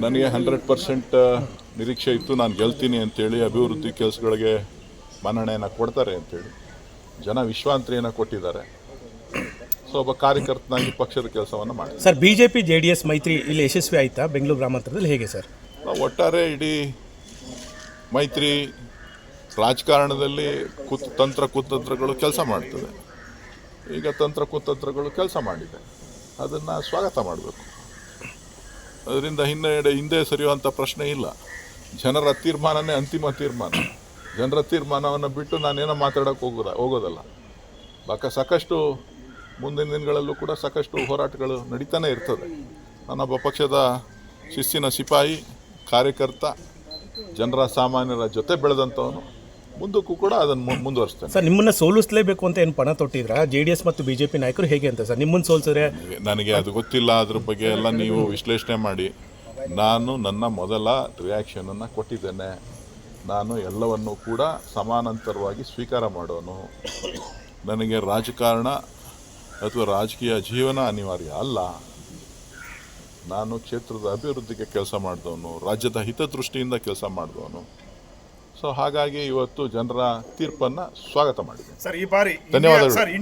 ನನಗೆ 100% ನಿರೀಕ್ಷೆ ಇತ್ತು ನಾನು ಗೆಲ್ತೀನಿ ಅಂತೇಳಿ, ಅಭಿವೃದ್ಧಿ ಕೆಲಸಗಳಿಗೆ ಮನ್ನಣೆಯನ್ನು ಕೊಡ್ತಾರೆ ಅಂತೇಳಿ ಜನ ವಿಶ್ವಾಂತರಿಯನ್ನು ಕೊಟ್ಟಿದ್ದಾರೆ. ಸೊ ಒಬ್ಬ ಕಾರ್ಯಕರ್ತನಾಗಿ ಪಕ್ಷದ ಕೆಲಸವನ್ನು ಮಾಡಿ. ಸರ್, ಬಿಜೆಪಿ JDS ಮೈತ್ರಿ ಇಲ್ಲಿ ಯಶಸ್ವಿ ಆಯಿತಾ ಬೆಂಗಳೂರು ಗ್ರಾಮಾಂತರದಲ್ಲಿ, ಹೇಗೆ ಸರ್? ಒಟ್ಟಾರೆ ಇಡೀ ಮೈತ್ರಿ ರಾಜಕಾರಣದಲ್ಲಿ ಕುತಂತ್ರಗಳು ಕೆಲಸ ಮಾಡ್ತದೆ. ಈಗ ಕುತಂತ್ರಗಳು ಕೆಲಸ ಮಾಡಿದೆ, ಅದನ್ನು ಸ್ವಾಗತ ಮಾಡಬೇಕು. ಅದರಿಂದ ಹಿಂದೆ ಸರಿಯುವಂಥ ಪ್ರಶ್ನೆ ಇಲ್ಲ. ಜನರ ತೀರ್ಮಾನನೇ ಅಂತಿಮ ತೀರ್ಮಾನ. ಜನರ ತೀರ್ಮಾನವನ್ನು ಬಿಟ್ಟು ನಾನೇನೋ ಮಾತಾಡೋಕ್ಕೆ ಹೋಗೋದಲ್ಲ. ಸಾಕಷ್ಟು ಮುಂದಿನ ದಿನಗಳಲ್ಲೂ ಕೂಡ ಸಾಕಷ್ಟು ಹೋರಾಟಗಳು ನಡೀತಾನೆ ಇರ್ತದೆ. ನಾನೊಬ್ಬ ಪಕ್ಷದ ಶಿಸ್ತಿನ ಸಿಪಾಯಿ, ಕಾರ್ಯಕರ್ತ, ಜನರ ಸಾಮಾನ್ಯರ ಜೊತೆ ಬೆಳೆದಂಥವನು. ಮುಂದಕ್ಕೂ ಕೂಡ ಅದನ್ನು ಮುಂದುವರಿಸ್ತೇನೆ. ಸರ್, ನಿಮ್ಮನ್ನು ಸೋಲಿಸಲೇಬೇಕು ಅಂತ ಏನು ಪಣ ತೊಟ್ಟಿದ್ರಾ JDS ಮತ್ತು BJP ನಾಯಕರು, ಹೇಗೆ ಅಂತ ಸರ್? ನಿಮ್ಮನ್ನು ಸೋಲಿಸಿದ್ರೆ ನನಗೆ ಅದು ಗೊತ್ತಿಲ್ಲ. ಅದ್ರ ಬಗ್ಗೆ ಎಲ್ಲ ನೀವು ವಿಶ್ಲೇಷಣೆ ಮಾಡಿ. ನಾನು ನನ್ನ ಮೊದಲ ರಿಯಾಕ್ಷನನ್ನು ಕೊಟ್ಟಿದ್ದೇನೆ. ನಾನು ಎಲ್ಲವನ್ನೂ ಕೂಡ ಸಮಾನಾಂತರವಾಗಿ ಸ್ವೀಕಾರ ಮಾಡೋನು. ನನಗೆ ರಾಜಕಾರಣ ಅಥವಾ ರಾಜಕೀಯ ಜೀವನ ಅನಿವಾರ್ಯ ಅಲ್ಲ. ನಾನು ಕ್ಷೇತ್ರದ ಅಭಿವೃದ್ಧಿಗೆ ಕೆಲಸ ಮಾಡಿದವನು, ರಾಜ್ಯದ ಹಿತದೃಷ್ಟಿಯಿಂದ ಕೆಲಸ ಮಾಡಿದವನು. ಸೊ ಹಾಗಾಗಿ ಇವತ್ತು ಜನರ ತೀರ್ಪನ್ನು ಸ್ವಾಗತ ಮಾಡಿದೆ. ಸರ್, ಈ ಬಾರಿ ಧನ್ಯವಾದಗಳು.